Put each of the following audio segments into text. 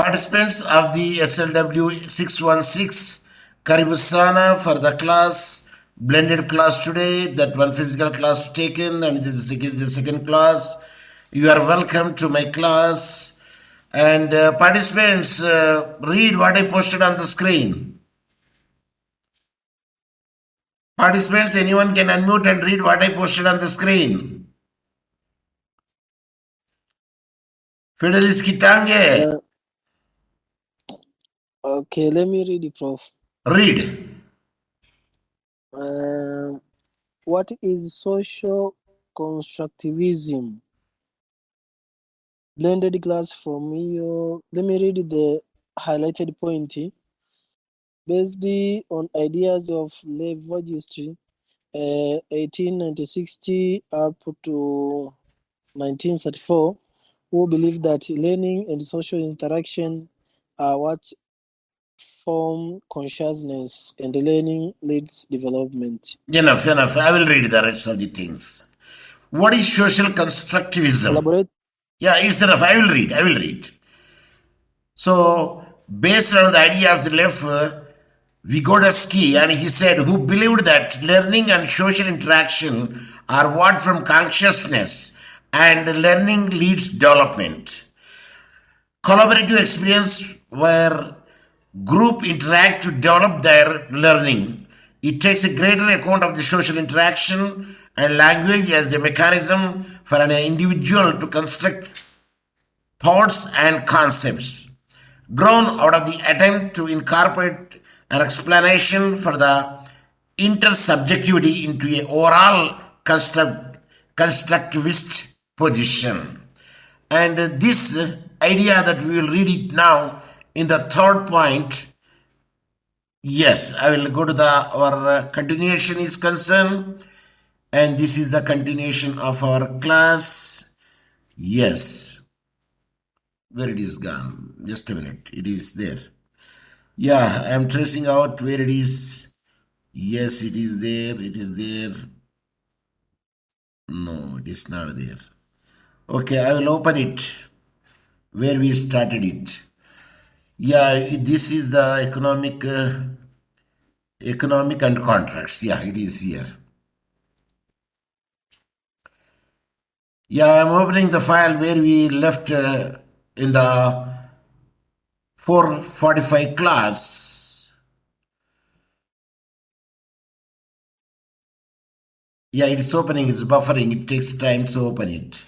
Participants of the SLW616, Karibu Sana for the class, blended class today, that one physical class taken and this is the second class. You are welcome to my class. And participants, read what I posted on the screen. Participants, anyone can unmute and read what I posted on the screen. Fidelis Kitange. Okay, let me read it, Prof. Read. What is social constructivism? Blended class from you. Let me read the highlighted point. Based on ideas of Lev history, 1860 up to 1934, who believed that learning and social interaction are what form consciousness, and learning leads development. Enough. I will read the rest of the things. What is social constructivism? Elaborate. Yeah, it's enough. I will read. So, based on the idea of the left, Vygotsky, and he said, who believed that learning and social interaction are what from consciousness and learning leads development. Collaborative experience where group interact to develop their learning. It takes a greater account of the social interaction and language as a mechanism for an individual to construct thoughts and concepts, grown out of the attempt to incorporate an explanation for the intersubjectivity into an overall constructivist position. And this idea that we will read it now in the third point. Yes, I will go to our continuation is concerned, and this is the continuation of our class. Yes, where it is gone? Just a minute, it is there. Yeah, I am tracing out where it is. Yes, it is there. No, it is not there. Okay, I will open it where we started it. Yeah, this is the economic and contracts. Yeah, it is here. Yeah, I'm opening the file where we left in the 445 class. Yeah, it's opening, it's buffering, it takes time to open it.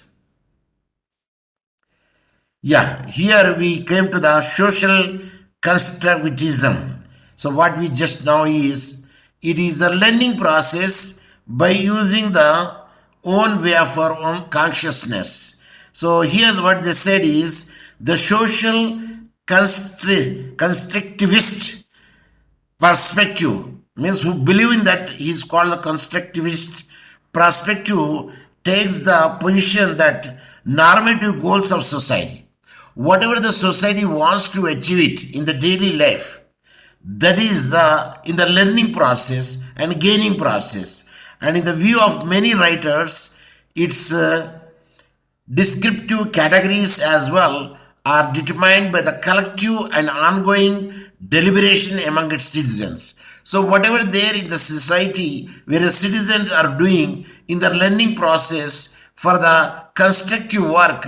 Yeah, here we came to the social constructivism. So what we just know is, it is a learning process by using the own way of our own consciousness. So here what they said is, the social constructivist perspective, means who believe in that, is called the constructivist perspective, takes the position that normative goals of society, whatever the society wants to achieve it in the daily life, that is in the learning process and gaining process. And in the view of many writers, its descriptive categories as well are determined by the collective and ongoing deliberation among its citizens. So whatever there in the society where the citizens are doing in the learning process for the constructive work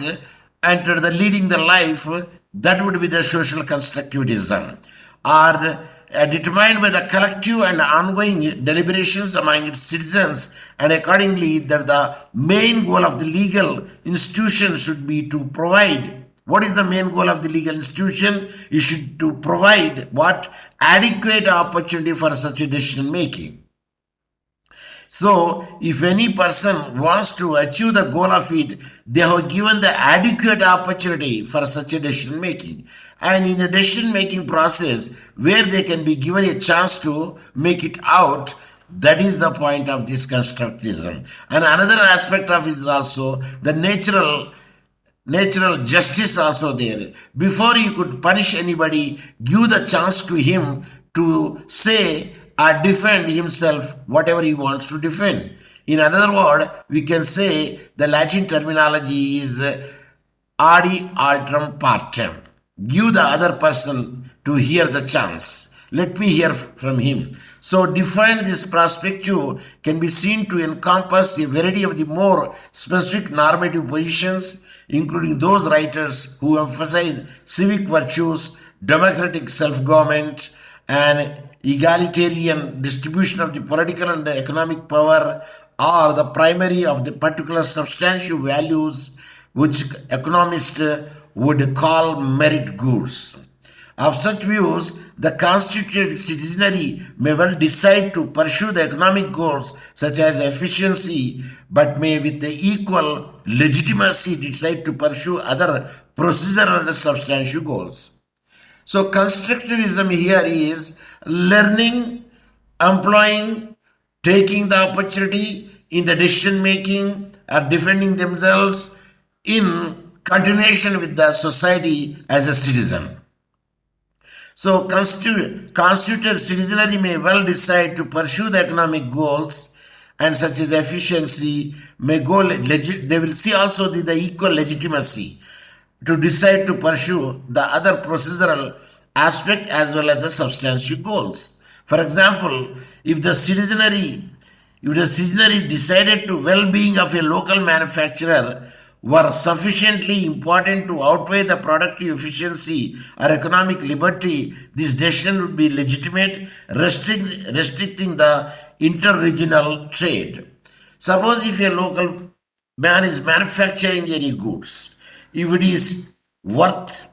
and to the leading the life, that would be the social constructivism, are determined by the collective and ongoing deliberations among its citizens, and accordingly that the main goal of the legal institution should be to provide. What is the main goal of the legal institution? It should to provide what? Adequate opportunity for such a decision making. So, if any person wants to achieve the goal of it, they have given the adequate opportunity for such a decision making. And in a decision making process, where they can be given a chance to make it out, that is the point of this constructivism. And another aspect of it is also the natural justice also there. Before you could punish anybody, give the chance to him to say or defend himself whatever he wants to defend. In other words, we can say the Latin terminology is adi alteram partem. give the other person to hear the chance. Let me hear from him. So define this perspective can be seen to encompass a variety of the more specific normative positions, including those writers who emphasize civic virtues, democratic self-government, and egalitarian distribution of the political and economic power are the primary of the particular substantive values which economists would call merit goods. Of such views, the constituted citizenry may well decide to pursue the economic goals such as efficiency, but may with the equal legitimacy decide to pursue other procedural and substantive goals. So constructivism here is learning, employing, taking the opportunity in the decision making or defending themselves in continuation with the society as a citizen. So constituted citizenry may well decide to pursue the economic goals and such as efficiency may go, they will see also the equal legitimacy to decide to pursue the other procedural aspect as well as the substantive goals. For example, if the citizenry decided to well-being of a local manufacturer were sufficiently important to outweigh the productive efficiency or economic liberty, this decision would be legitimate, restricting the interregional trade. Suppose if a local man is manufacturing any goods, if it is worth,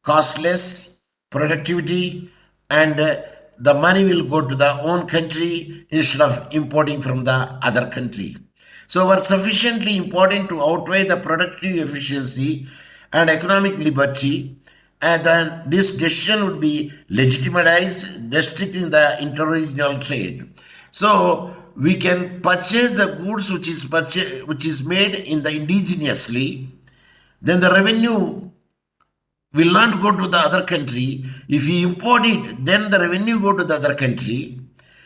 costless, productivity, and the money will go to the own country instead of importing from the other country. So were sufficiently important to outweigh the productive efficiency and economic liberty, and then this decision would be legitimized, restricting the interregional trade. So we can purchase the goods which is made in the indigenously, then the revenue will not go to the other country. If we import it, then the revenue go to the other country.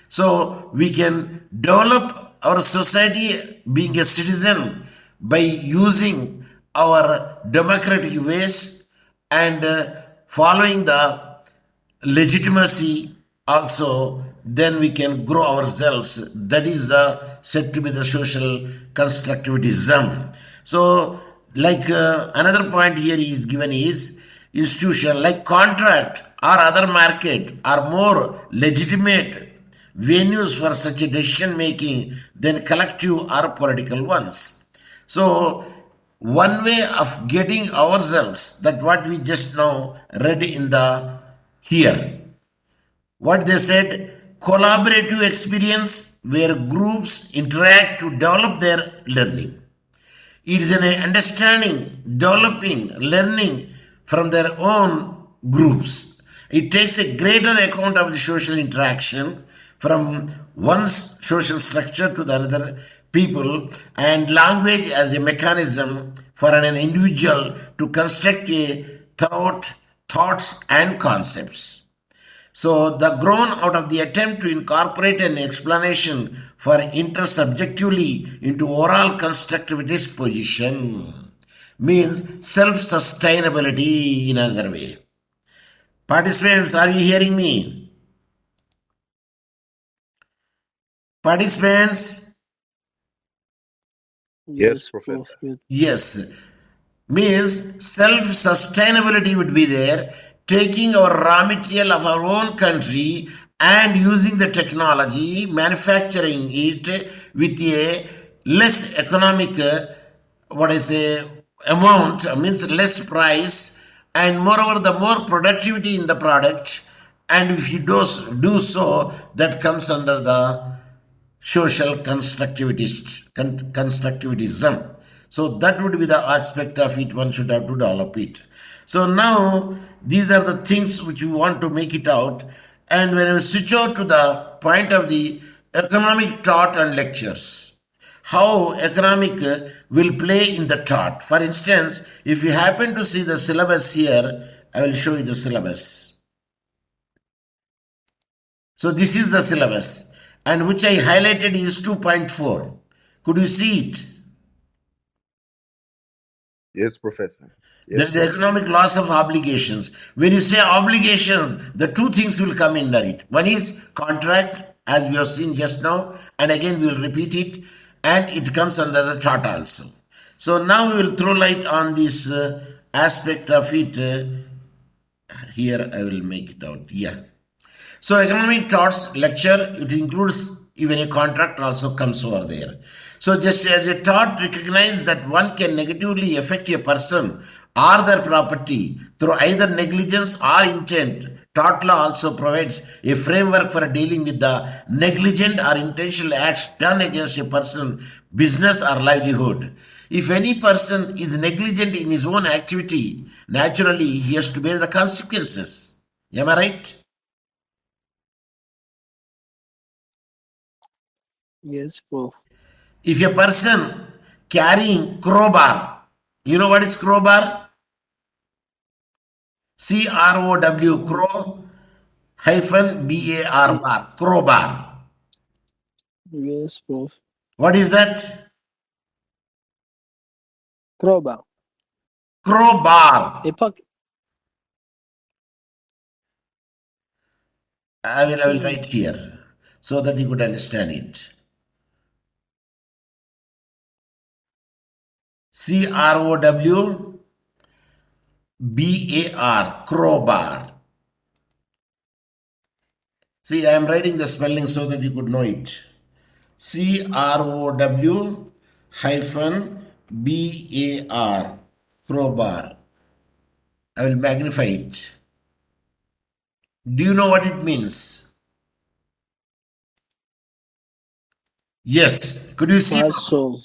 So we can develop our society being a citizen by using our democratic ways and following the legitimacy also, then we can grow ourselves. That is said to be the social constructivism. So like another point here is given is institution like contract or other market are more legitimate venues for such a decision making than collective or political ones. So one way of getting ourselves, that what we just now read in the here, what they said, collaborative experience where groups interact to develop their learning. It is an understanding, developing, learning from their own groups. It takes a greater account of the social interaction from one's social structure to the another people and language as a mechanism for an individual to construct a thoughts and concepts. So the grown out of the attempt to incorporate an explanation for intersubjectively into oral constructivist position means self-sustainability in another way. Participants, are you hearing me? Participants? Yes, Professor. Yes. Means self-sustainability would be there, taking our raw material of our own country and using the technology, manufacturing it with a less economic, amount, means less price, and moreover the more productivity in the product, and if you do so, that comes under the social constructivism. So that would be the aspect of it, one should have to develop it. So now these are the things which we want to make it out, and when we switch out to the point of the economic tort and lectures, how economic will play in the tort. For instance, if you happen to see the syllabus here, I will show you the syllabus. So this is the syllabus, and which I highlighted is 2.4. Could you see it? Yes, Professor. There Yes, is the sir. economic loss of obligations. When you say obligations, the two things will come under it. One is contract, as we have seen just now, and again we will repeat it, and it comes under the tort also. So now we will throw light on this aspect of it. Here I will make it out. Yeah. So economic torts lecture, it includes even a contract also comes over there. So just as a tort recognize that one can negatively affect a person or their property through either negligence or intent, tort law also provides a framework for dealing with the negligent or intentional acts done against a person, business or livelihood. If any person is negligent in his own activity, naturally he has to bear the consequences. Am I right? Yes, Prof. If a person carrying crowbar, you know what is crowbar? CROW, crow hyphen BAR bar, crowbar. Yes, Prof. What is that? Crowbar. Crowbar. A pack. I will write here so that you could understand it. CROWBAR, crowbar. See, I am writing the spelling so that you could know it. CROW hyphen BAR, crowbar. I will magnify it. Do you know what it means? Yes. Could you see? Paso.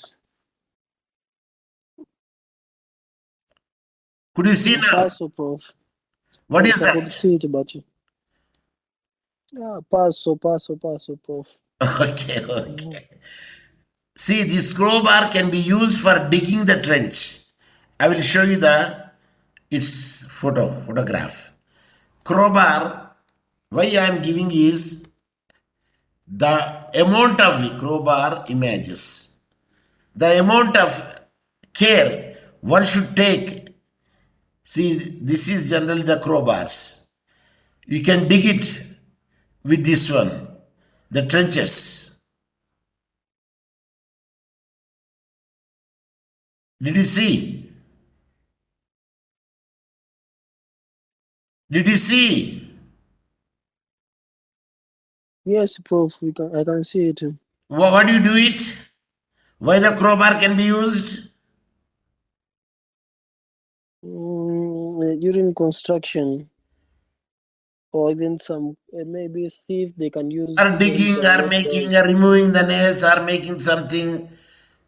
Could you see now? Paso, Prof. What Yes, is I could that? see it, but yeah, paso, Prof. Okay, okay. See, this crowbar can be used for digging the trench. I will show you its photograph. Crowbar, why I am giving is the amount of crowbar images, the amount of care one should take. See, this is generally the crowbars. You can dig it with this one, the trenches. Did you see? Did you see? Yes, Prof. I can see it. What do you do it? Why the crowbar can be used? During construction, or even some maybe see if they can use Or digging, the or nails making, or removing the nails, or making something.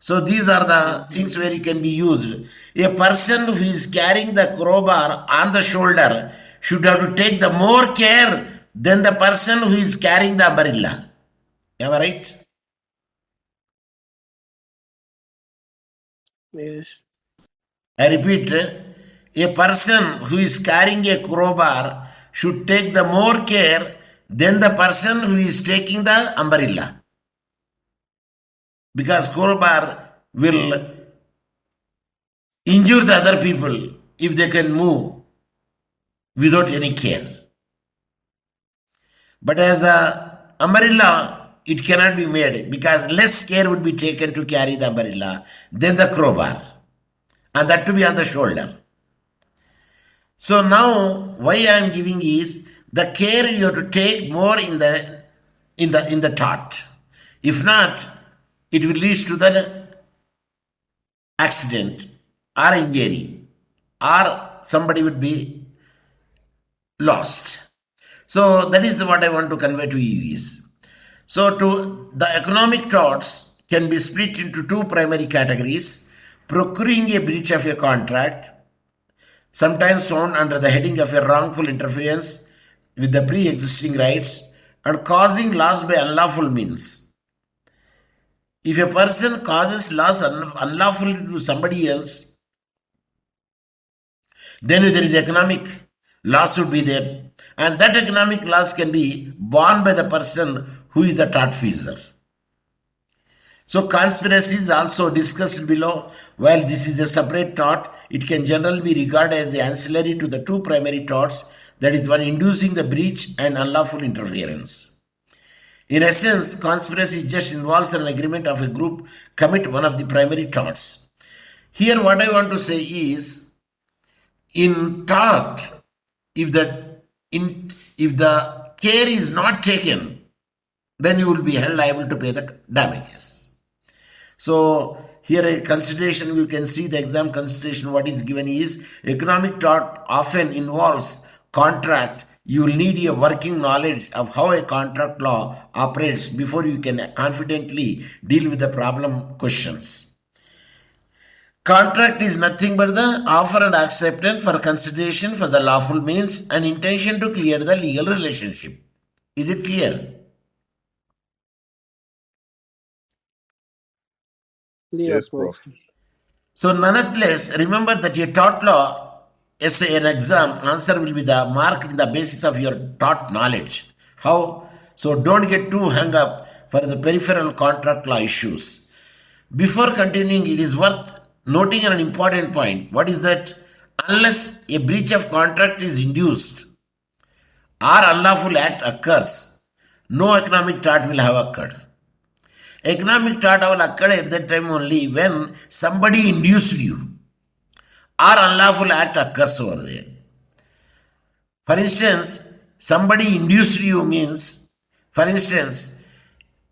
So these are the things where it can be used. A person who is carrying the crowbar on the shoulder should have to take the more care than the person who is carrying the umbrella. Am I right? Yes. I repeat, a person who is carrying a crowbar should take the more care than the person who is taking the umbrella. Because crowbar will injure the other people if they can move without any care. But as a umbrella, it cannot be made because less care would be taken to carry the umbrella than the crowbar, and that to be on the shoulder. So now, why I am giving is the care you have to take more in the tort. If not, it will lead to the accident or injury, or somebody would be lost. So that is what I want to convey to you is. So to the economic torts can be split into two primary categories: procuring a breach of a contract, sometimes found under the heading of a wrongful interference with the pre-existing rights, and causing loss by unlawful means. If a person causes loss unlawfully to somebody else, then there is economic loss would be there, and that economic loss can be borne by the person who is the tortfeasor. So conspiracy is also discussed below. While this is a separate tort, it can generally be regarded as ancillary to the two primary torts, that is, one inducing the breach and unlawful interference. In essence, conspiracy just involves an agreement of a group commit one of the primary torts. Here, what I want to say is, in tort, if the care is not taken, then you will be held liable to pay the damages. So here a consideration, you can see the exam consideration. What is given is economic tort often involves contract. You will need a working knowledge of how a contract law operates before you can confidently deal with the problem questions. Contract is nothing but the offer and acceptance for consideration for the lawful means and intention to clear the legal relationship. Is it clear? Clear, Yes, Prof. Prof. So nonetheless, remember that your tort law essay and exam answer will be the marked in the basis of your tort knowledge. How? So don't get too hung up for the peripheral contract law issues. Before continuing, it is worth noting an important point. What is that? Unless a breach of contract is induced or unlawful act occurs, no economic tort will have occurred. Economic tort will occur at that time only when somebody induced you or unlawful act occurs over there. For instance, somebody induced you means, for instance,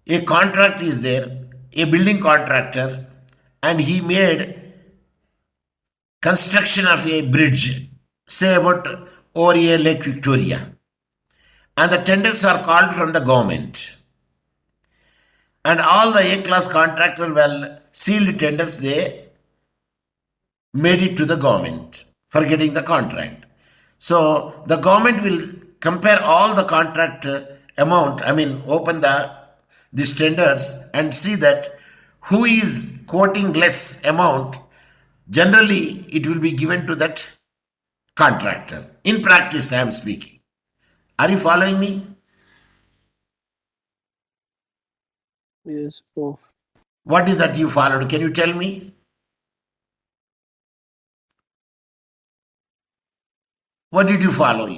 a contract is there, a building contractor, and he made construction of a bridge, say about over a Lake Victoria, and the tenders are called from the government. And all the A-class contractors, well, sealed tenders, they made it to the government for getting the contract. So the government will compare all the contract amount, open these tenders and see that who is quoting less amount. Generally, it will be given to that contractor. In practice, I am speaking. Are you following me? Yes, Prof. What is that you followed? Can you tell me? What did you follow?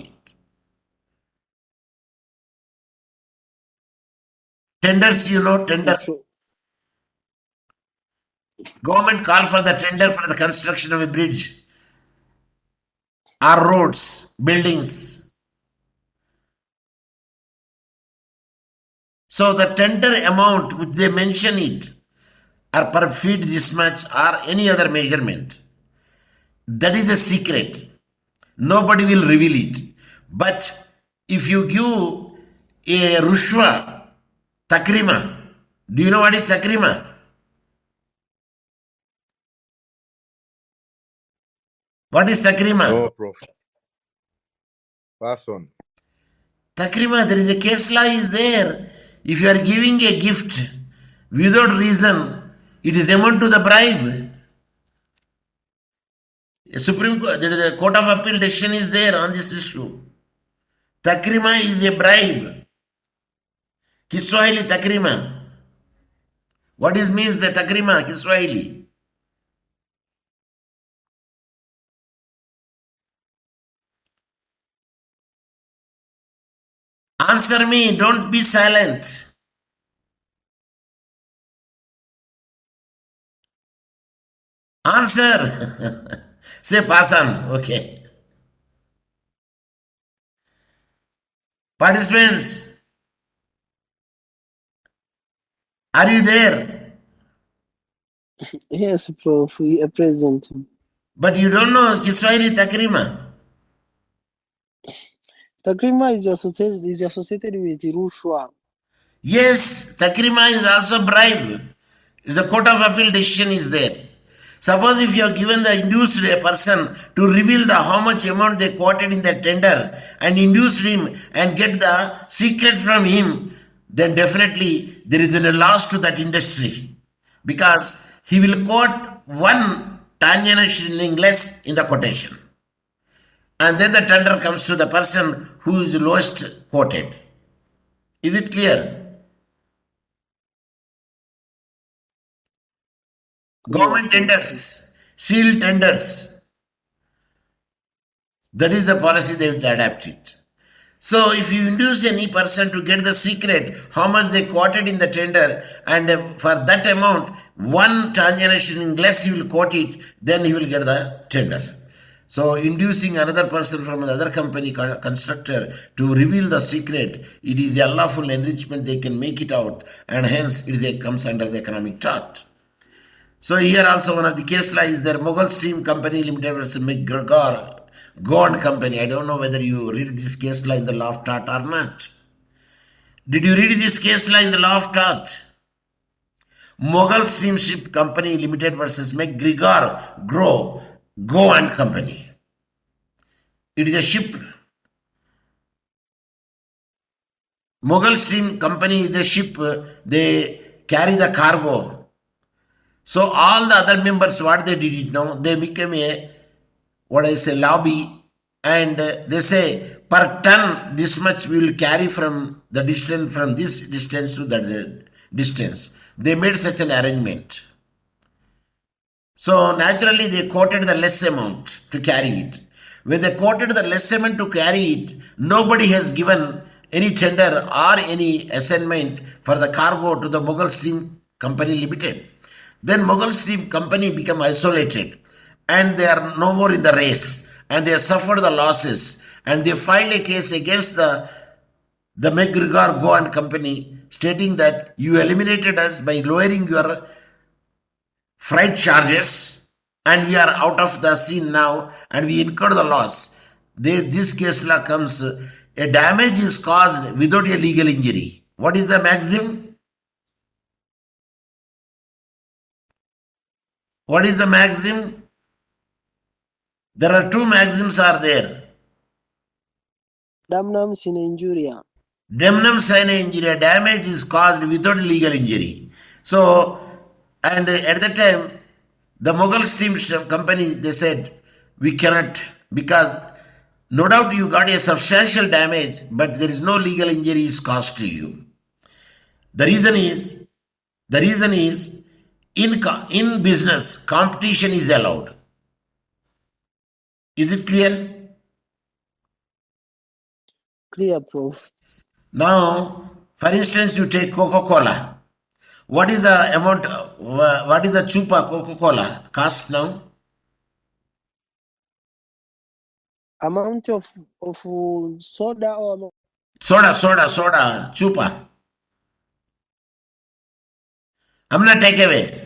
Tenders, tender. Yes, Prof. Government call for the tender for the construction of a bridge or roads, buildings. So the tender amount which they mention it, or per feet this much or any other measurement, that is a secret. Nobody will reveal it. But if you give a rushwa, takrima, do you know what is takrima? What is takrima? No, Prof. Pass on. Takrima, there is a case law is there. If you are giving a gift without reason, it is amount to the bribe. A Supreme Court, there is a Court of Appeal decision is there on this issue. Takrima is a bribe. Kiswahili takrima. What is means by takrima, Kiswahili? Answer me, don't be silent. Answer. Say pass on. Okay. Participants, are you there? Yes, Prof. We are present. But you don't know Kiswahili takrima. Takrima is associated with rushwa. Yes, takrima is also bribe. It's a Court of Appeal decision is there. Suppose if you have given the induced a person to reveal the how much amount they quoted in the tender and induced him and get the secret from him, then definitely there is a loss to that industry because he will quote one Tanjana shilling less in the quotation. And then the tender comes to the person who is lowest quoted. Is it clear? Government tenders, sealed tenders. That is the policy they would adapt it. So if you induce any person to get the secret, how much they quoted in the tender, and for that amount, one transaction less he will quote it, then he will get the tender. So inducing another person from another company constructor to reveal the secret, it is the unlawful enrichment, they can make it out, and hence it comes under the economic tort. So here also one of the case law is there, Mughal Steam Company Limited versus McGregor Go and Company. I don't know whether you read this case law in the law of tort or not. Did you read this case law in the law of tort? Mughal Steamship Company Limited versus McGregor Go and Company. It is a ship. Mughal Steam Company is a ship. They carry the cargo. So all the other members, what they did it now, they became a lobby, and they say per ton this much we will carry from the distance, from this distance to that distance. They made such an arrangement. So naturally they quoted the less amount to carry it. When they quoted the less amount to carry it, nobody has given any tender or any assignment for the cargo to the Mughal Steam Company Limited. Then Mughal Steam Company became isolated, and they are no more in the race, and they have suffered the losses, and they filed a case against the McGregor Go and Company, stating that you eliminated us by lowering your freight charges, and we are out of the scene now, and we incur the loss. This case law comes, a damage is caused without a legal injury. What is the maxim? What is the maxim? There are two maxims are there. Damnum sine injuria. Damnum sine injuria, damage is caused without legal injury. So, and at that time, the Mughal Steam Company, they said, we cannot, because no doubt you got a substantial damage, but there is no legal injury is caused to you. The reason is, in business, competition is allowed. Is it clear? Clear, Prof. Now, for instance, you take Coca-Cola. What is the amount, what is the chupa Coca-Cola cost now? Amount of soda or Soda, chupa. I'm not take away.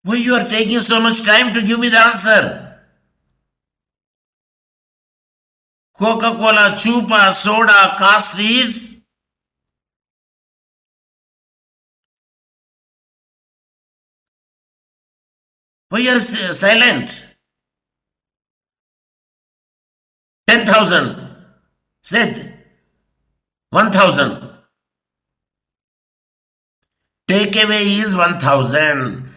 Why you are taking so much time to give me the answer? Coca-Cola, chupa, soda, cost is? Why you are silent? 10,000. Said 1,000. Takeaway is 1,000.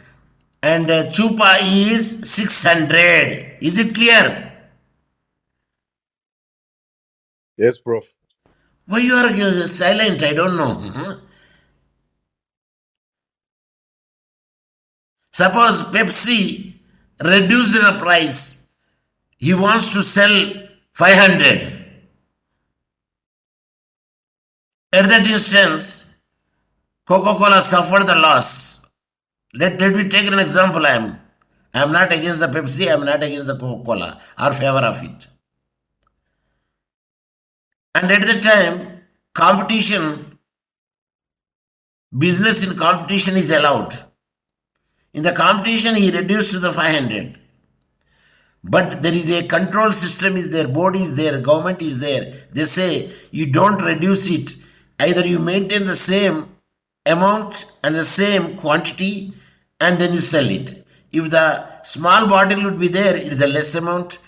And chupa is 600. Is it clear? Yes, Prof. Why you are silent? I don't know. Suppose Pepsi reduced the price. He wants to sell 500. At that instance, Coca-Cola suffered the loss. Let me take an example. I am not against the Pepsi, I am not against the Coca-Cola, or favor of it. And at the time, competition, business in competition is allowed. In the competition, he reduced to the 500. But there is a control system is there, board is there, government is there. They say, you don't reduce it. Either you maintain the same amount and the same quantity, and then you sell it. If the small bottle would be there, it is a less amount.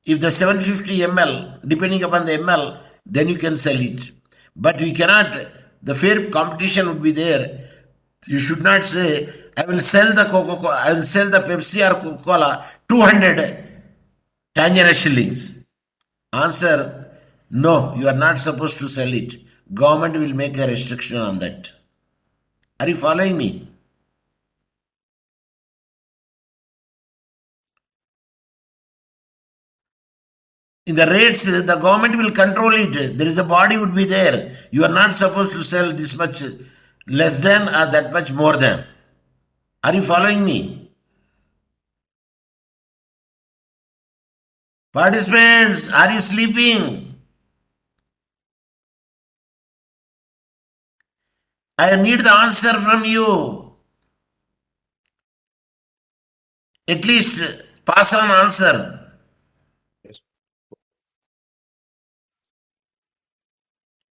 If the 750 ml, depending upon the ml, then you can sell it. But we cannot, the fair competition would be there. You should not say, I will sell the Coca-Cola, I will sell the Pepsi or Coca-Cola 200 Tanzania shillings. Answer, No, you are not supposed to sell it. Government will make a restriction on that. Are you following me? In the rates, the government will control it. There is a body would be there. You are not supposed to sell this much less than or that much more than. Are you following me? Participants, are you sleeping? I need the answer from you. At least pass on answer. Yes.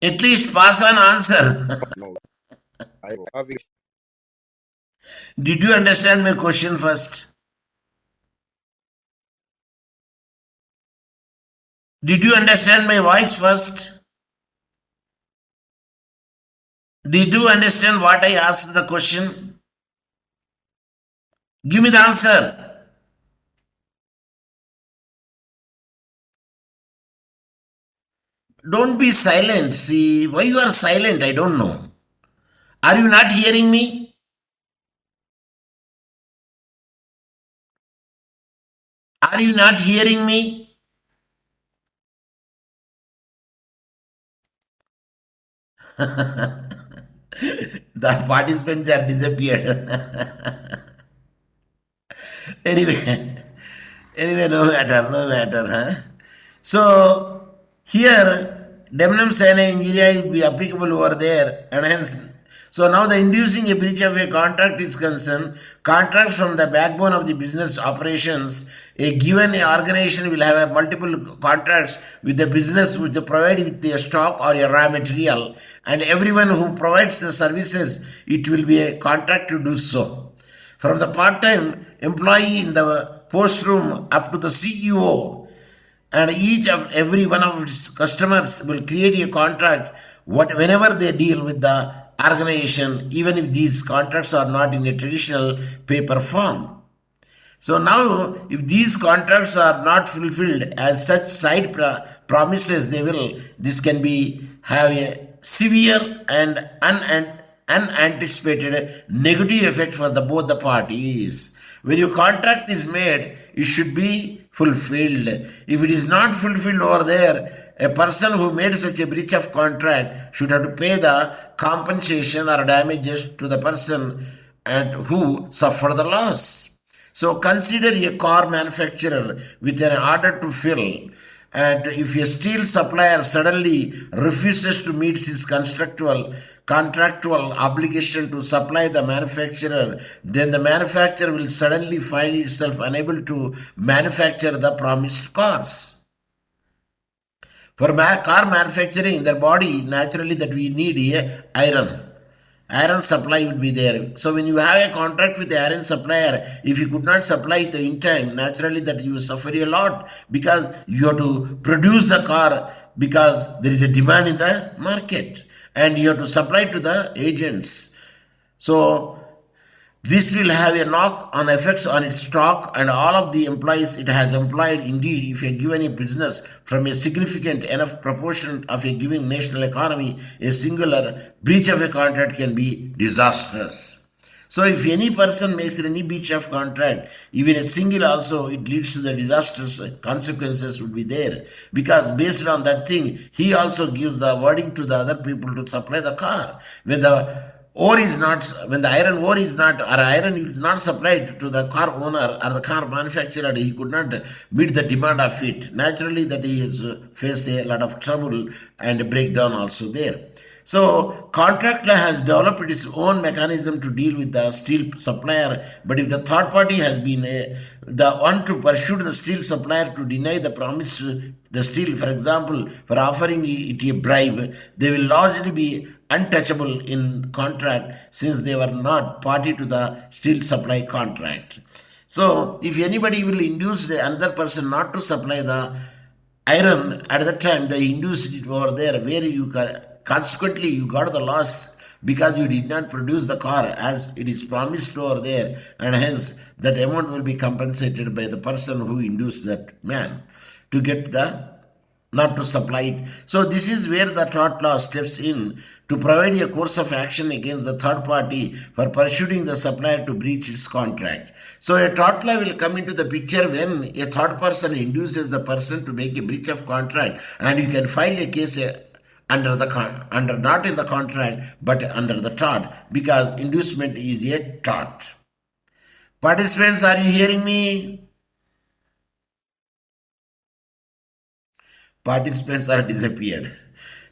At least pass on answer. No. I have it. Did you understand my question first? Did you understand my voice first? Did you understand what I asked the question? Give me the answer. Don't be silent. See, why you are silent? I don't know. Are you not hearing me? Are you not hearing me? The participants have disappeared. anyway, no matter, huh? So here, demnum sine injuria will be applicable over there, and hence. So now the inducing a breach of a contract is concerned. Contract from the backbone of the business operations. A given organization will have a multiple contracts with the business which they provide with a stock or a raw material, and everyone who provides the services, it will be a contract to do so. From the part-time employee in the post room up to the CEO, and each of every one of its customers will create a contract whenever they deal with the organization, even if these contracts are not in a traditional paper form. So now, if these contracts are not fulfilled as such side promises, this can be have a severe and unanticipated negative effect for both the parties. When your contract is made, it should be fulfilled. If it is not fulfilled over there, a person who made such a breach of contract should have to pay the compensation or damages to the person and who suffered the loss. So consider a car manufacturer with an order to fill, and if a steel supplier suddenly refuses to meet his contractual obligation to supply the manufacturer, then the manufacturer will suddenly find itself unable to manufacture the promised cars. For car manufacturing, their body, naturally that we need iron. Iron supply would be there. So when you have a contract with the iron supplier, if you could not supply it in time, naturally that you suffer a lot because you have to produce the car because there is a demand in the market and you have to supply to the agents. So this will have a knock-on effects on its stock and all of the employees it has employed. Indeed, if you are given a business from a significant enough proportion of a given national economy, a singular breach of a contract can be disastrous. So if any person makes any breach of contract, even a single also, it leads to the disastrous consequences would be there. Because based on that thing, he also gives the wording to the other people to supply the car. When the iron ore is not, or iron is not supplied to the car owner or the car manufacturer, he could not meet the demand of it. Naturally, that he is face a lot of trouble and breakdown also there. So, contract law has developed its own mechanism to deal with the steel supplier, but if the third party has been the one to pursue the steel supplier to deny the promise the steel, for example, for offering it a bribe, they will largely be untouchable in contract since they were not party to the steel supply contract. So, if anybody will induce another person not to supply the iron, at that time they induced it over there where you consequently you got the loss because you did not produce the car as it is promised over there, and hence that amount will be compensated by the person who induced that man to get the not to supply it. So this is where the tort law steps in to provide a course of action against the third party for pursuing the supplier to breach its contract. So a tort law will come into the picture when a third person induces the person to make a breach of contract, and you can file a case under not in the contract but under the tort, because inducement is a tort. Participants, are you hearing me? Participants are disappeared.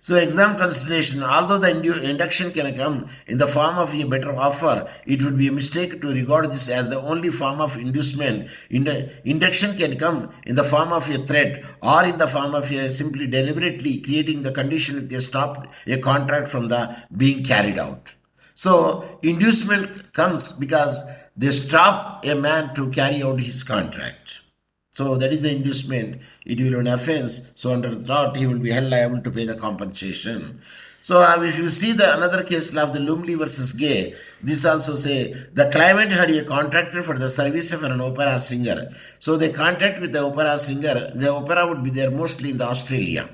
So exam consideration, although the induction can come in the form of a better offer, it would be a mistake to regard this as the only form of inducement. Induction can come in the form of a threat or in the form of a simply deliberately creating the condition to stop a contract from the being carried out. So inducement comes because they stop a man to carry out his contract. So that is the inducement. It will be an offense. So under the tort, he will be held liable to pay the compensation. So if you see the another case law of the Lumley versus Gay, this also say the claimant had a contractor for the service of an opera singer. So they contract with the opera singer. The opera would be there mostly in the Australia.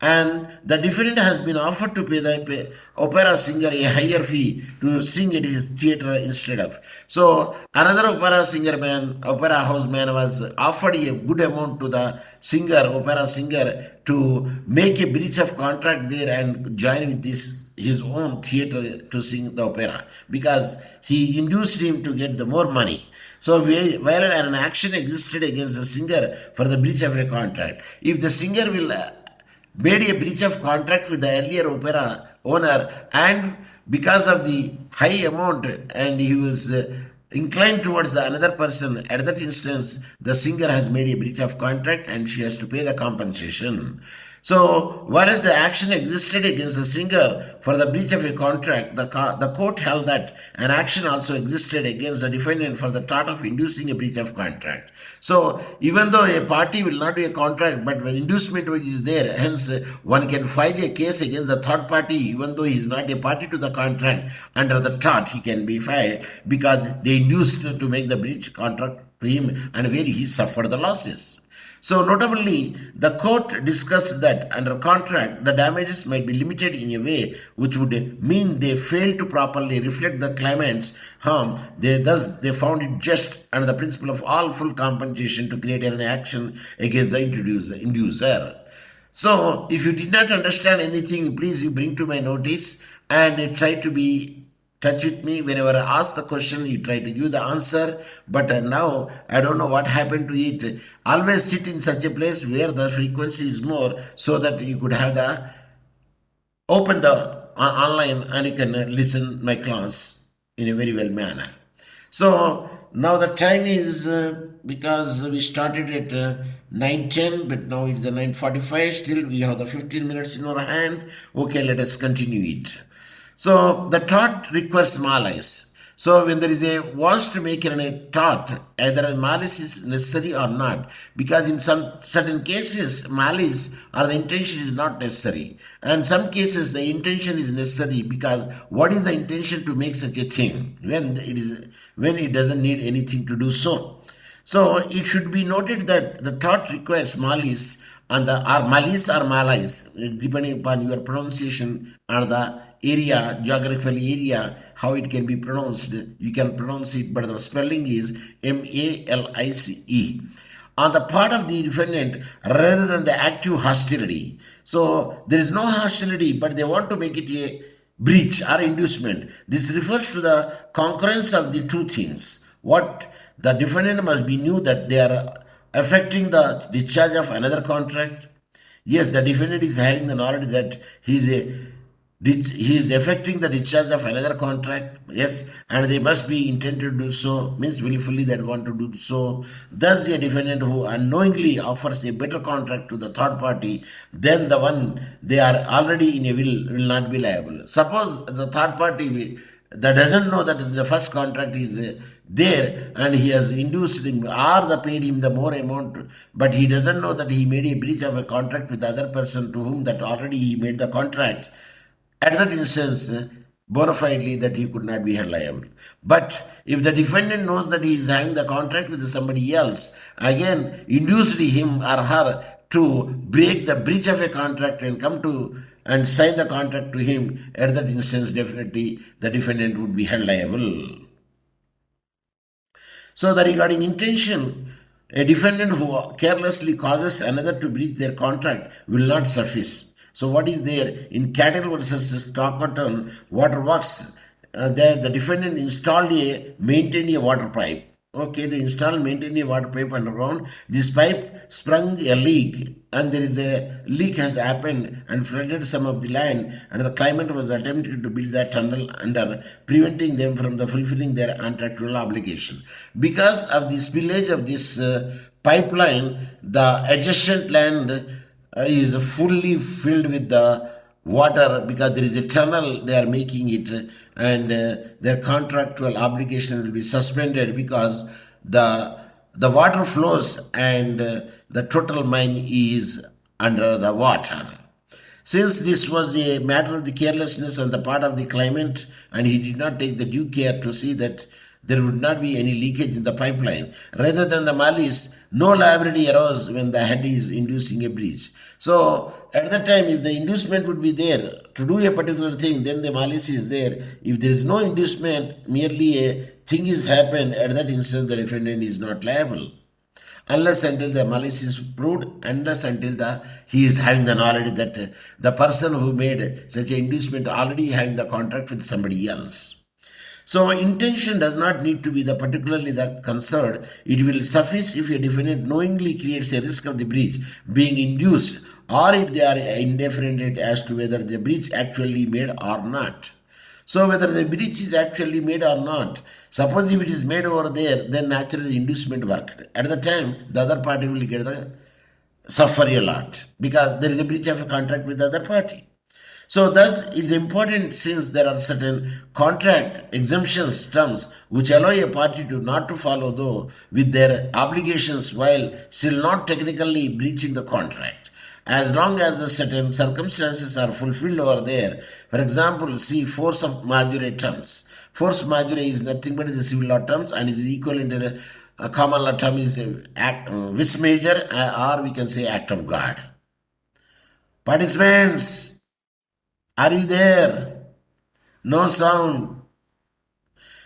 And the defendant has been offered to pay the opera singer a higher fee to sing at his theatre instead of. So another opera house man was offered a good amount to the opera singer, to make a breach of contract there and join with his own theatre to sing the opera, because he induced him to get the more money. So while an action existed against the singer for the breach of a contract, if the singer will made a breach of contract with the earlier opera owner, and because of the high amount, and he was inclined towards the another person, at that instance the singer has made a breach of contract and she has to pay the compensation. So whereas the action existed against the singer for the breach of a contract, the court held that an action also existed against the defendant for the tort of inducing a breach of contract. So even though a party will not be a contract, but when inducement is there, hence one can file a case against the third party even though he is not a party to the contract. Under the tort he can be filed because they induced to make the breach contract to him, and where he suffered the losses. So notably, the court discussed that under contract, the damages might be limited in a way which would mean they failed to properly reflect the claimant's harm. They found it just under the principle of all full compensation to create an action against the inducer. So if you did not understand anything, please you bring to my notice and try to be touch with me. Whenever I ask the question, you try to give the answer. But now, I don't know what happened to it. Always sit in such a place where the frequency is more, so that you could have the open the online and you can listen my class in a very well manner. So now the time is, because we started at 9:10, but now it's 9:45. Still we have the 15 minutes in our hand. Okay, let us continue it. So the tort requires malice. So when there is wants to make a tort, either a malice is necessary or not, because in some certain cases malice or the intention is not necessary, and some cases the intention is necessary, because what is the intention to make such a thing when it doesn't need anything to do so. So it should be noted that the tort requires malice, and malice or malice, depending upon your pronunciation and the area, geographical area, how it can be pronounced. You can pronounce it, but the spelling is M-A-L-I-C-E. On the part of the defendant rather than the active hostility. So there is no hostility, but they want to make it a breach or inducement. This refers to the concurrence of the two things. What the defendant must be knew that they are affecting the discharge of another contract. Yes, the defendant is having the knowledge that he is affecting the discharge of another contract. Yes, and they must be intended to do so, means willfully they want to do so. Thus the defendant who unknowingly offers a better contract to the third party than the one they are already in a will not be liable. Suppose the third party that doesn't know that the first contract is there and he has induced him or paid him the more amount, but he doesn't know that he made a breach of a contract with the other person to whom that already he made the contract. At that instance, bona fidely that he could not be held liable. But if the defendant knows that he is having the contract with somebody else, again induced him or her to break the breach of a contract and come to and sign the contract to him, at that instance, definitely the defendant would be held liable. So, the regarding intention, a defendant who carelessly causes another to breach their contract will not suffice. So, what is there in Cattle versus Stockton Water Works? There, the defendant maintained a water pipe. Okay, they maintained a water pipe underground. This pipe sprung a leak, and there is a leak has happened and flooded some of the land, and the claimant was attempting to build that tunnel under, preventing them from fulfilling their contractual obligation. Because of the spillage of this pipeline, the adjacent land is fully filled with the water, because there is a tunnel they are making it, and their contractual obligation will be suspended because the water flows and the total mine is under the water. Since this was a matter of the carelessness on the part of the claimant, and he did not take the due care to see that there would not be any leakage in the pipeline, rather than the malice, no liability arose when the head is inducing a breach. So, at that time, if the inducement would be there to do a particular thing, then the malice is there. If there is no inducement, merely a thing is happened, at that instant the defendant is not liable. Unless until the malice is proved, unless until he is having the knowledge that the person who made such an inducement already having the contract with somebody else. So, intention does not need to be particularly the concern. It will suffice if a defendant knowingly creates a risk of the breach being induced, or if they are indifferent as to whether the breach actually made or not. So, whether the breach is actually made or not, suppose if it is made over there, then naturally the inducement worked. At the time, the other party will suffer a lot, because there is a breach of a contract with the other party. So, thus, it is important, since there are certain contract exemptions terms which allow a party not to follow though with their obligations while still not technically breaching the contract, as long as the certain circumstances are fulfilled over there. For example, see force majeure terms. Force majeure is nothing but the civil law terms, and is equivalent to a common law term is vis major, or we can say act of God. Participants, are you there? No sound.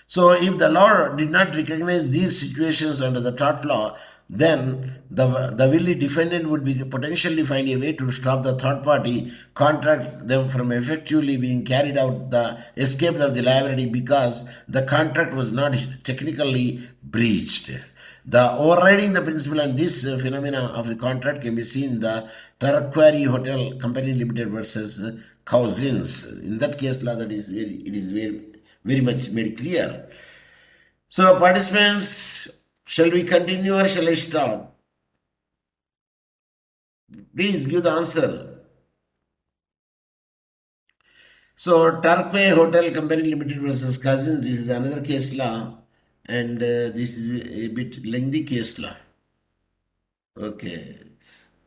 So, if the law did not recognize these situations under the tort law, then the willy defendant would be potentially find a way to stop the third party contract them from effectively being carried out the escape of the liability, because the contract was not technically breached. The overriding the principle on this phenomena of the contract can be seen in the Tarquari Hotel Company Limited versus Cousins. In that case law, it is very much made clear. So, participants, shall we continue or shall I stop? Please give the answer. So, Tarquay Hotel Company Limited versus Cousins, this is another case law, and this is a bit lengthy case law. Okay.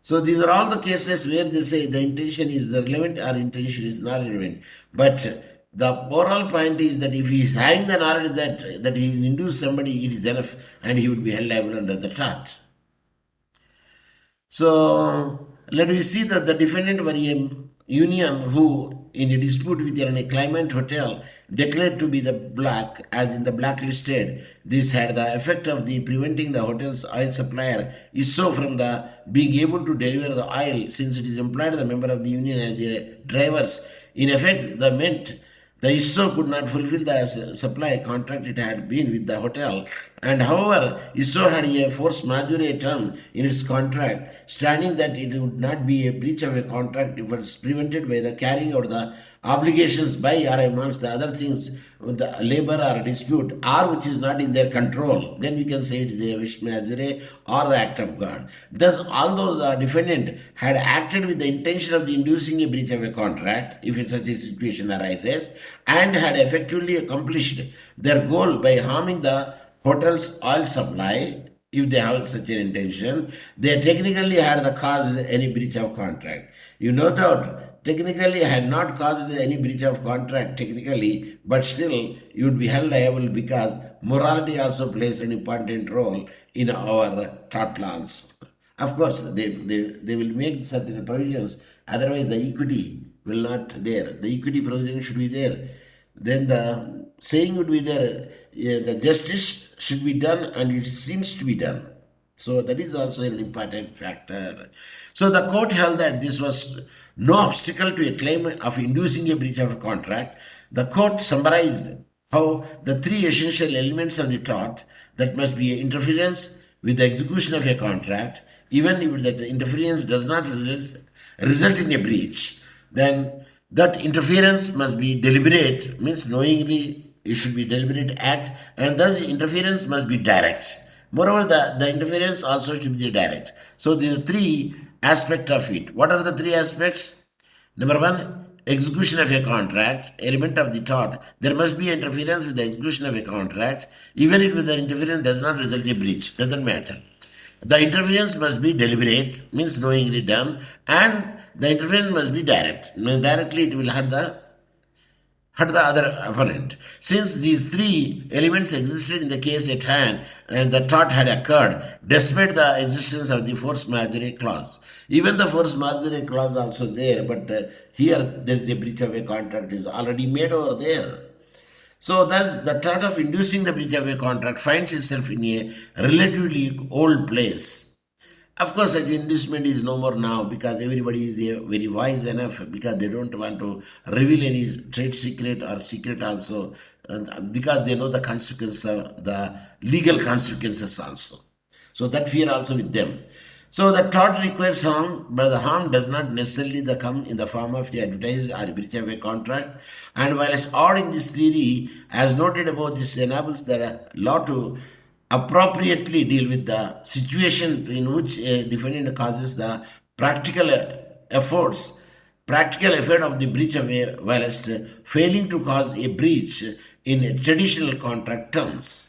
So, these are all the cases where they say the intention is relevant or intention is not relevant. But the moral point is that if he is having the knowledge that he has induced somebody, it is enough, and he would be held liable under the tort. So, let me see that the defendant were a union who, in a dispute with a claimant hotel, declared to be the black, as in the blacklisted. This had the effect of preventing the hotel's oil supplier ISO from being able to deliver the oil, since it is employed the member of the union as a drivers. In effect, that meant the ISO could not fulfill the supply contract it had been with the hotel, and however, ISO had a force majeure term in its contract, stating that it would not be a breach of a contract if it was prevented by the carrying out the obligations by or amongst the other things with the labor or dispute, or which is not in their control. Then we can say it is a vis majeure or the act of God. Thus, although the defendant had acted with the intention of inducing a breach of a contract, if such a situation arises, and had effectively accomplished their goal by harming the hotel's oil supply, if they have such an intention, they technically had caused any breach of contract. You no doubt, technically had not caused any breach of contract technically, but still you would be held liable, because morality also plays an important role in our tort laws. Of course, they will make certain provisions, otherwise the equity will not there. The equity provision should be there. Then the saying would be there, the justice should be done and it seems to be done. So that is also an important factor. So the court held that this was no obstacle to a claim of inducing a breach of a contract. The court summarized how the three essential elements of the tort, that must be interference with the execution of a contract, even if that interference does not result in a breach, then that interference must be deliberate, means knowingly it should be deliberate act, and thus interference must be direct. Moreover, the interference also should be direct. So there are three aspects of it. What are the three aspects? Number one, execution of a contract, element of the tort. There must be interference with the execution of a contract, even if the interference does not result in a breach, doesn't matter. The interference must be deliberate, means knowingly done, and the interference must be direct. Directly it will hurt the other opponent. Since these three elements existed in the case at hand and the tort had occurred, despite the existence of the force majeure clause. Even the force majeure clause also there, but here there is a breach of a contract is already made over there. So thus the tort of inducing the breach of a contract finds itself in a relatively old place. Of course, such inducement is no more now because everybody is very wise enough because they don't want to reveal any trade secret or secret also because they know the consequences, the legal consequences also. So that fear also with them. So the tort requires harm, but the harm does not necessarily come in the form of the advertised or breach of a contract. And while as odd in this theory, as noted above, this enables the law to appropriately deal with the situation in which a defendant causes the practical effect of the breach of a whilst failing to cause a breach in traditional contract terms.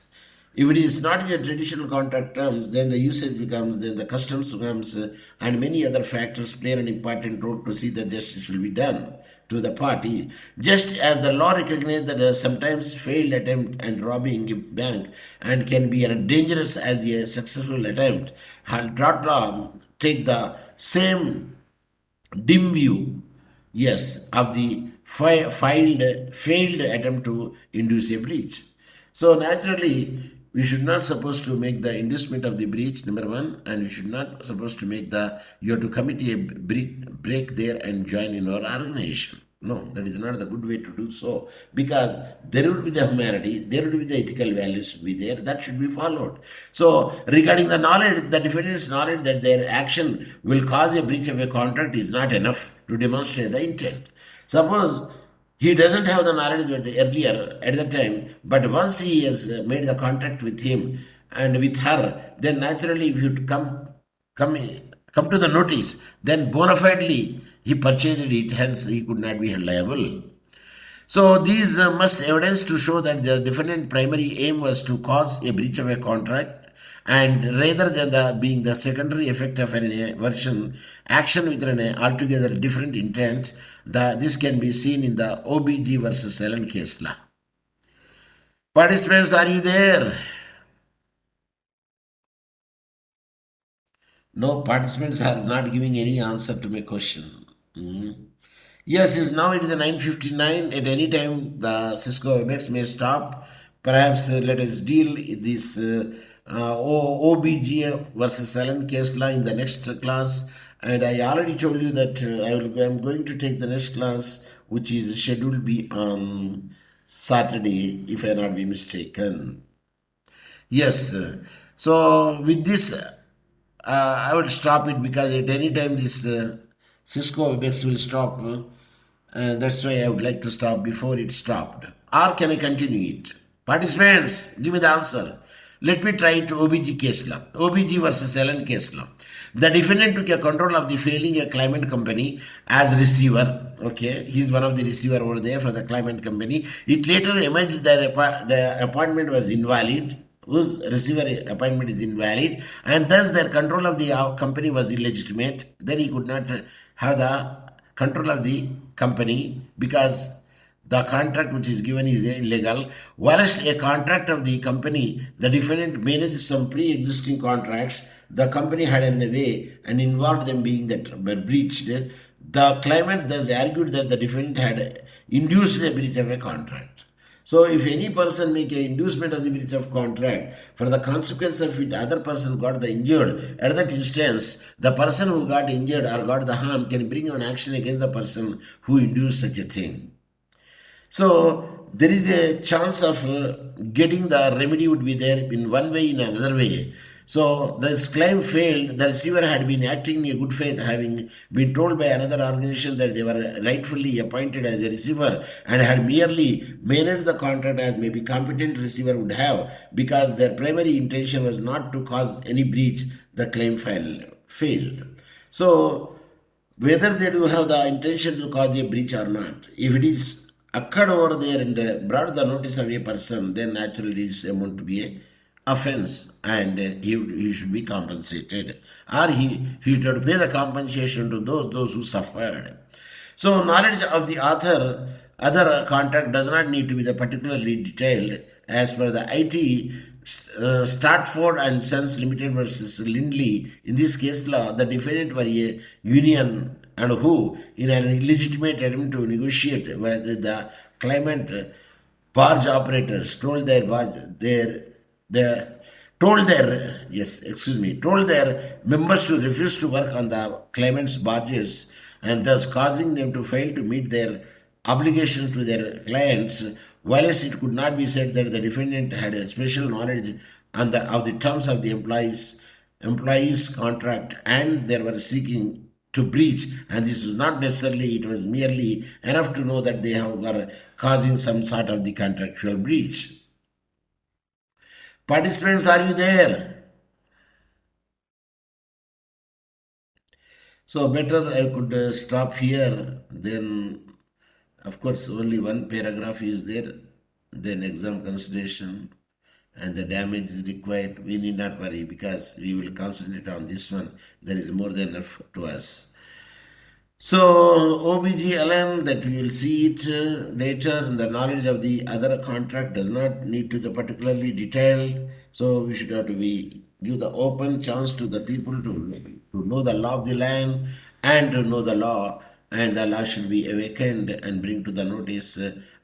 If it is not in the traditional contract terms, then the usage becomes, then the customs becomes, and many other factors play an important role to see that justice will be done to the party. Just as the law recognizes that a sometimes failed attempt at robbing a bank and can be as dangerous as a successful attempt, and tort law take the same dim view, yes, of the failed attempt to induce a breach. So naturally, we should not supposed to make the inducement of the breach, number one, and we should not supposed to make you have to commit a break there and join in our organization. No, that is not the good way to do so, because there would be the humanity, there would be the ethical values should be there, that should be followed. So regarding the knowledge, the defendant's knowledge that their action will cause a breach of a contract is not enough to demonstrate the intent. Suppose he doesn't have the knowledge earlier at the time, but once he has made the contract with him and with her, then naturally if you come to the notice, then bona fidely he purchased it, hence he could not be held liable. So these must evidence to show that the defendant primary aim was to cause a breach of a contract, and rather than being the secondary effect of an action with an altogether different intent, this can be seen in the OBG versus Allen case law. Participants, are you there? No, participants are not giving any answer to my question. Yes, now it is 9:59. At any time, the Cisco WebEx may stop. Perhaps let us deal this OBG versus Allen case law in the next class. And I already told you that I am going to take the next class, which is scheduled be on Saturday, if I not be mistaken. Yes. So with this, I will stop it because at any time this Cisco WebEx will stop. And that's why I would like to stop before it stopped. Or can I continue it? Participants, give me the answer. Let me try to OBG case law. OBG versus Allen case law. The defendant took a control of the failing a claimant company as receiver. Okay, he is one of the receiver over there for the claimant company. It later emerged that the appointment was invalid, whose receiver appointment is invalid, and thus their control of the company was illegitimate. Then he could not have the control of the company because the contract which is given is illegal. Whilst a contract of the company, the defendant managed some pre-existing contracts, the company had an away and involved them being that were breached. The claimant thus argued that the defendant had induced a breach of a contract. So if any person make an inducement of the breach of contract, for the consequence of it, other person got the injured. At that instance, the person who got injured or got the harm can bring an action against the person who induced such a thing. So there is a chance of getting the remedy would be there in one way, in another way. So this claim failed. The receiver had been acting in good faith, having been told by another organization that they were rightfully appointed as a receiver and had merely managed the contract as maybe competent receiver would have, because their primary intention was not to cause any breach. The claim failed. So whether they do have the intention to cause a breach or not, if it is occurred over there and brought the notice of a person, then naturally it is amount to be a offense, and he should be compensated, or he should pay the compensation to those who suffered. So knowledge of the other contract does not need to be the particularly detailed. As per the IT Stratford and Sons Limited versus Lindley, in this case law, the defendant were a union and who, in an illegitimate attempt to negotiate with the claimant, barge operators told their told their members to refuse to work on the claimant's barges, and thus causing them to fail to meet their obligations to their clients. Whilst it could not be said that the defendant had a special knowledge of the terms of the employee's contract and they were seeking to breach, and this was not necessarily, it was merely enough to know that they were causing some sort of the contractual breach. Participants, are you there? So better I could stop here. Then, of course, only one paragraph is there. Then exam consideration and the damage is required. We need not worry because we will concentrate on this one. There is more than enough to us. So OBGLM, that we will see it later. The knowledge of the other contract does not need to be particularly detailed. So we should have to give the open chance to the people to know the law of the land and to know the law, and the law should be awakened and bring to the notice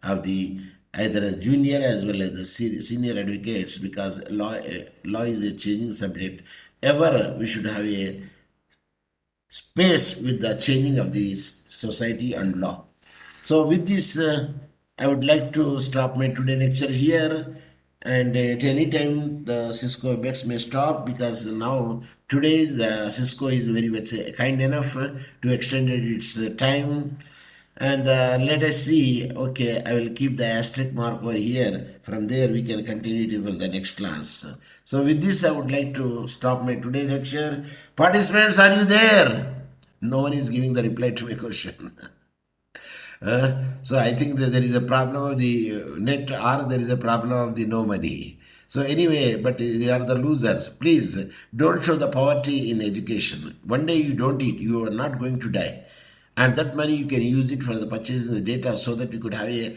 of the either a junior as well as the senior advocates, because law is a changing subject. Ever we should have a space with the changing of the society and law. So with this, I would like to stop my today lecture here, and at any time the Cisco Webex may stop, because now today the Cisco is very much kind enough to extend its time. And let us see. Okay, I will keep the asterisk mark over here. From there we can continue it for the next class. So with this, I would like to stop my today lecture. Participants, are you there? No one is giving the reply to my question. So I think that there is a problem of the net, or there is a problem of the no money. So anyway, but they are the losers. Please don't show the poverty in education. One day you don't eat, you are not going to die. And that money you can use it for the purchasing the data, so that you could have a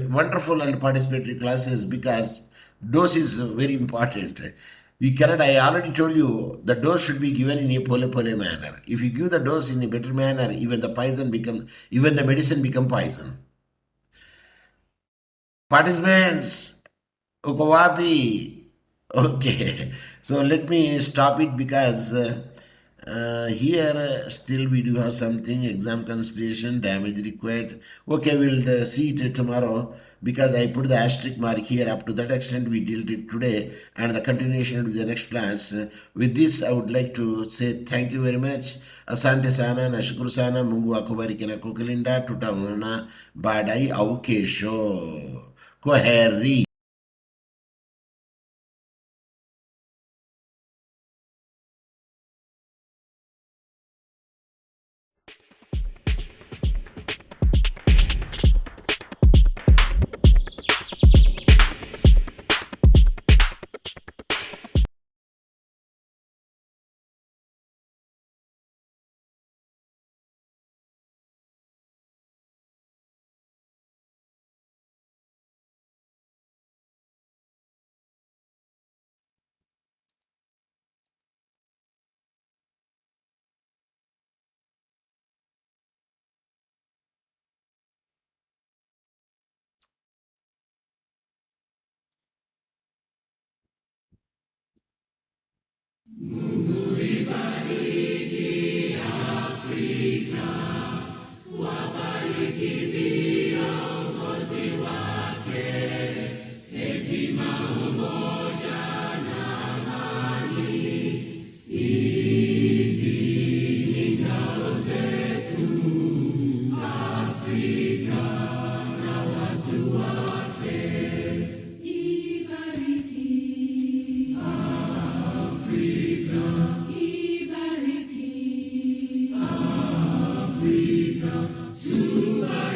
wonderful and participatory classes, because dose is very important. We cannot, I already told you, the dose should be given in a pole manner. If you give the dose in a better manner, even the medicine become poison. Participants, Ukawapi. Okay, so let me stop it, because here still we do have something, exam consideration, damage required. Okay, we'll see it tomorrow, because I put the asterisk mark here. Up to that extent we dealt it today, and the continuation will be the next class. With this, I would like to say thank you very much. Asante sana na shukuru sana. Mungu akubariki na kukulinda. Tutaonana baadaye au kesho. Kwaheri.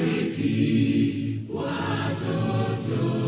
Tubariki watoto